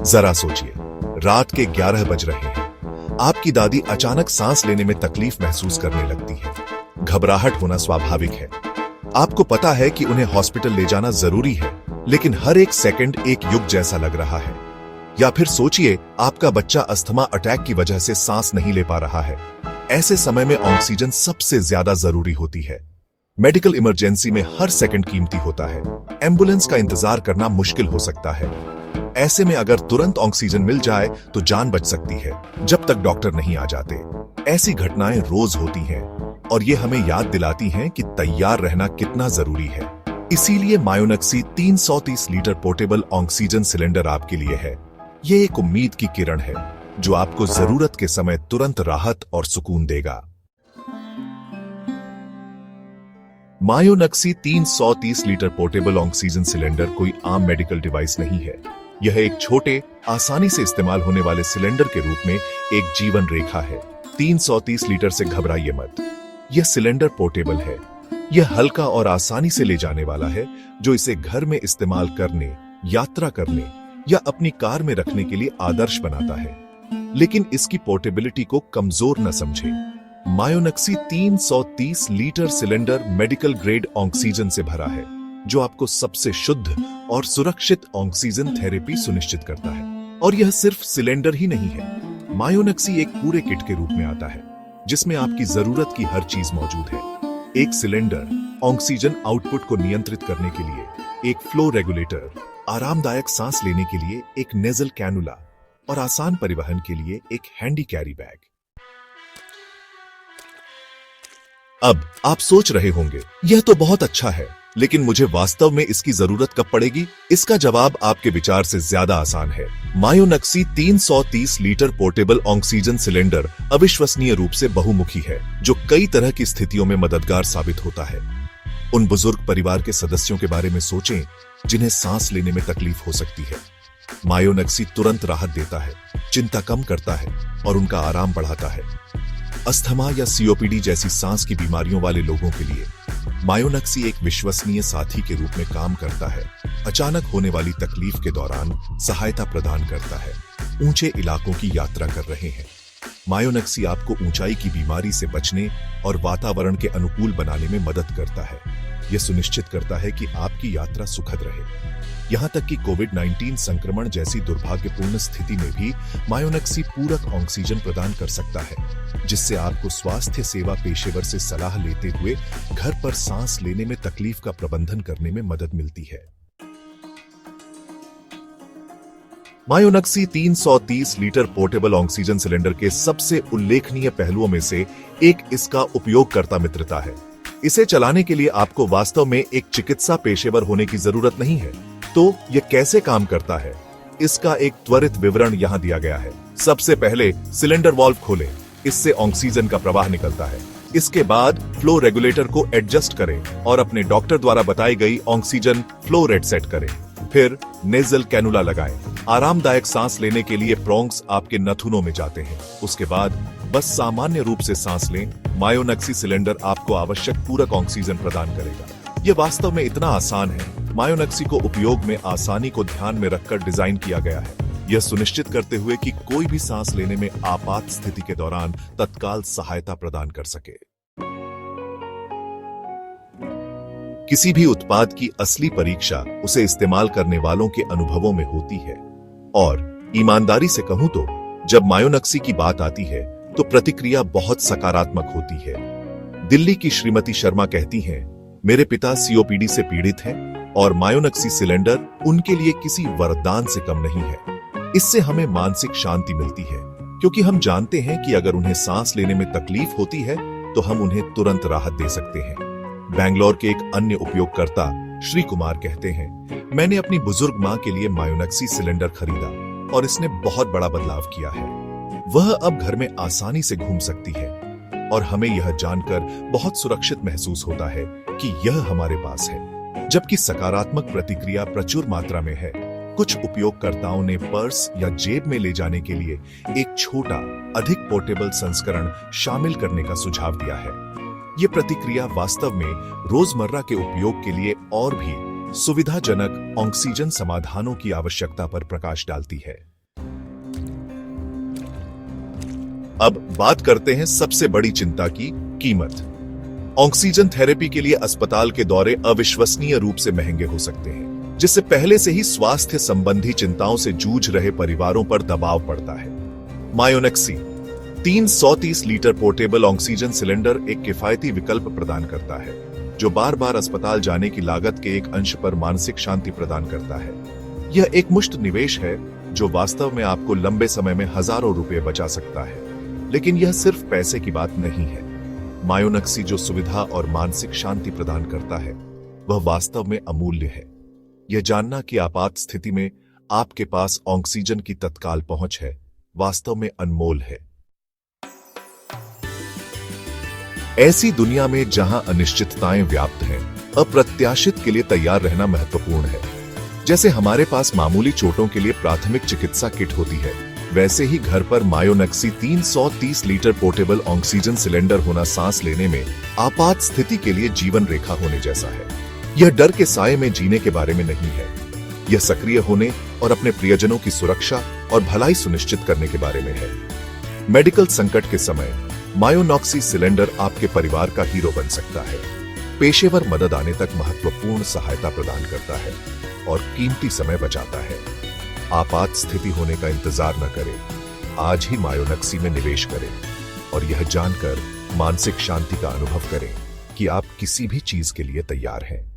जरा सोचिए, रात के 11 बज रहे हैं। आपकी दादी अचानक सांस लेने में तकलीफ महसूस करने लगती है। घबराहट होना स्वाभाविक है। आपको पता है कि उन्हें हॉस्पिटल ले जाना जरूरी है, लेकिन हर एक सेकंड एक युग जैसा लग रहा है। या फिर सोचिए, आपका बच्चा अस्थमा अटैक की वजह से सांस नहीं ले पा रहा है। ऐसे समय में ऑक्सीजन सबसे ज्यादा जरूरी होती है। मेडिकल इमरजेंसी में हर सेकंड कीमती होता है। एम्बुलेंस का इंतजार करना मुश्किल हो सकता है। ऐसे में अगर तुरंत ऑक्सीजन मिल जाए तो जान बच सकती है, जब तक डॉक्टर नहीं आ जाते। ऐसी घटनाएं रोज होती हैं और ये हमें याद दिलाती हैं कि तैयार रहना कितना जरूरी है। इसीलिए मायोनक्सी 330 लीटर पोर्टेबल ऑक्सीजन सिलेंडर आपके लिए है। ये एक उम्मीद की किरण है जो आपको जरूरत के समय तुरंत राहत और सुकून देगा। मायोनक्सी 330 लीटर पोर्टेबल ऑक्सीजन सिलेंडर कोई आम मेडिकल डिवाइस नहीं है। यह एक छोटे, आसानी से इस्तेमाल होने वाले सिलेंडर के रूप में एक जीवन रेखा है। 330 लीटर से घबराइए मत। यह सिलेंडर पोर्टेबल है। यह हल्का और आसानी से ले जाने वाला है, जो इसे घर में इस्तेमाल करने, यात्रा करने या अपनी कार में रखने के लिए आदर्श बनाता है। लेकिन इसकी पोर्टेबिलिटी को कमजोर न समझें। मायोनक्सी 330 litre cylinder medical grade oxygen से भरा है, जो आपको सबसे शुद्ध और सुरक्षित ऑक्सीजन थेरेपी सुनिश्चित करता है। और यह सिर्फ सिलेंडर ही नहीं है। मायोनक्सी एक पूरे किट के रूप में आता है, जिसमें आपकी जरूरत की हर चीज मौजूद है। एक सिलेंडर ऑक्सीजन आउटपुट को नियंत्रित करने के लिए, एक फ्लो रेगुलेटर, आरामदायक सांस लेने के लिए एक नेजल कैनुला और आसान परिवहन के लिए एक हैंडी कैरी बैग। अब आप सोच रहे होंगे, यह तो बहुत अच्छा है, लेकिन मुझे वास्तव में इसकी जरूरत कब पड़ेगी? इसका जवाब आपके विचार से ज्यादा आसान है। मायोनक्सी 330 लीटर पोर्टेबल ऑक्सीजन सिलेंडर अविश्वसनीय रूप से बहुमुखी है, जो कई तरह की स्थितियों में मददगार साबित होता है। उन बुजुर्ग परिवार के सदस्यों के बारे में सोचें जिन्हें सांस लेने में तकलीफ हो सकती है। मायोनक्सी तुरंत राहत देता है, चिंता कम करता है और उनका आराम बढ़ाता है। अस्थमा या सीओपीडी जैसी सांस की बीमारियों वाले लोगों के लिए मायोनक्सी एक विश्वसनीय साथी के रूप में काम करता है। अचानक होने वाली तकलीफ के दौरान सहायता प्रदान करता है। ऊंचे इलाकों की यात्रा कर रहे हैं, मायोनक्सी आपको ऊंचाई की बीमारी से बचने और वातावरण के अनुकूल बनाने में मदद करता है। यह सुनिश्चित करता है कि आपकी यात्रा सुखद रहे। यहां तक कि कोविड-19 संक्रमण जैसी दुर्भाग्यपूर्ण स्थिति में भी मायोनक्सी पूरक ऑक्सीजन प्रदान कर सकता है, जिससे आपको स्वास्थ्य सेवा पेशेवर से सलाह लेते हुए घर पर सांस लेने में तकलीफ का प्रबंधन करने में मदद मिलती है। मायोनक्सी 330 लीटर पोर्टेबल ऑक्सीजन सिलेंडर के सबसे उल्लेखनीय पहलुओं में से एक इसका उपयोगकर्ता मित्रता है। इसे चलाने के लिए आपको वास्तव में एक चिकित्सा पेशेवर होने की जरूरत नहीं है। तो यह कैसे काम करता है? इसका एक त्वरित विवरण यहां दिया गया है। सबसे पहले सिलेंडर वाल्व खोलें, इससे ऑक्सीजन का प्रवाह निकलता है। इसके बाद फ्लो रेगुलेटर को एडजस्ट करें और अपने डॉक्टर द्वारा बताई गई ऑक्सीजन फ्लो रेट सेट करें। फिर नेजल कैनुला लगाएं। आरामदायक सांस लेने के लिए प्रोंग्स आपके नथुनों में जाते हैं। उसके बाद बस सामान्य रूप से सांस लें। मायोनक्सी सिलेंडर आपको आवश्यक पूरक ऑक्सीजन प्रदान करेगा। यह वास्तव में इतना आसान है। मायोनक्सी को उपयोग में आसानी को ध्यान में रखकर डिजाइन किया गया है, यह सुनिश्चित करते हुए कि कोई भी सांस लेने में आपात स्थिति के दौरान तत्काल सहायता प्रदान कर सके। किसी भी उत्पाद की असली परीक्षा उसे इस्तेमाल करने वालों के अनुभवों में होती है। और ईमानदारी से कहूं तो जब मायोनक्सी की बात आती है तो प्रतिक्रिया बहुत सकारात्मक होती है। दिल्ली की श्रीमती शर्मा कहती हैं, मेरे पिता सीओपीडी से पीड़ित हैं और मायोनक्सी सिलेंडर उनके लिए किसी वरदान से कम नहीं है। इससे हमें मानसिक शांति मिलती है, क्योंकि हम जानते हैं कि अगर उन्हें सांस लेने में तकलीफ होती है तो हम उन्हें तुरंत राहत दे सकते हैं। बैंगलोर के एक अन्य उपयोगकर्ता श्री कुमार कहते हैं, मैंने अपनी बुजुर्ग मां के लिए मायोनक्सी सिलेंडर खरीदा और इसने बहुत बड़ा बदलाव किया है। वह अब घर में आसानी से घूम सकती है और हमें यह जानकर बहुत सुरक्षित महसूस होता है कि यह हमारे पास है। जबकि सकारात्मक प्रतिक्रिया प्रचुर मात्रा में है। कुछ उपयोगकर्ताओं ने पर्स या जेब में ले जाने के लिए एक छोटा, अधिक पोर्टेबल संस्करण शामिल करने का सुझाव दिया है। ये प्रतिक्रिया वास्तव में रोजमर्रा के उपयोग के लिए और भी सुविधाजनक ऑक्सीजन समाधानों की आवश्यकता पर प्रकाश डालती है। अब बात करते हैं सबसे बड़ी चिंता की, कीमत। ऑक्सीजन थेरेपी के लिए अस्पताल के दौरे अविश्वसनीय रूप से महंगे हो सकते हैं, जिससे पहले से ही स्वास्थ्य संबंधी चिंताओं से जूझ रहे परिवारों पर दबाव पड़ता है। मायोनेक्सी 330 लीटर पोर्टेबल ऑक्सीजन सिलेंडर एक किफायती विकल्प प्रदान करता है, जो बार बार अस्पताल जाने की लागत के एक अंश पर मानसिक शांति प्रदान करता है। यह एक मुश्त निवेश है जो वास्तव में आपको लंबे समय में हजारों रुपए बचा सकता है। लेकिन यह सिर्फ पैसे की बात नहीं है। मायोनेक्सी जो सुविधा और मानसिक शांति प्रदान करता है, वह वास्तव में अमूल्य है। यह जानना कि आपात स्थिति में आपके पास ऑक्सीजन की तत्काल पहुंच है, वास्तव में अनमोल है। ऐसी दुनिया में जहां अनिश्चितताएं व्याप्त हैं, अप्रत्याशित के लिए तैयार रहना महत्वपूर्ण है। जैसे हमारे पास मामूली चोटों के लिए प्राथमिक चिकित्सा किट होती है, वैसे ही घर पर मायोनेक्सी 330 लीटर पोर्टेबल ऑक्सीजन सिलेंडर होना सांस लेने में आपात स्थिति के लिए जीवन रेखा होने जैसा है। यह डर के साये में जीने के बारे में नहीं है। यह सक्रिय होने और अपने प्रियजनों की सुरक्षा और भलाई सुनिश्चित करने के बारे में है। मेडिकल संकट के समय मायोनेक्सी सिलेंडर आपके परिवार का हीरो बन सकता है। पेशेवर मदद आने तक महत्वपूर्ण सहायता प्रदान करता है और कीमती समय बचाता है। आपात स्थिति होने का इंतजार न करें, आज ही मायोनेक्सी में निवेश करें और यह जानकर मानसिक शांति का अनुभव करें कि आप किसी भी चीज के लिए तैयार हैं।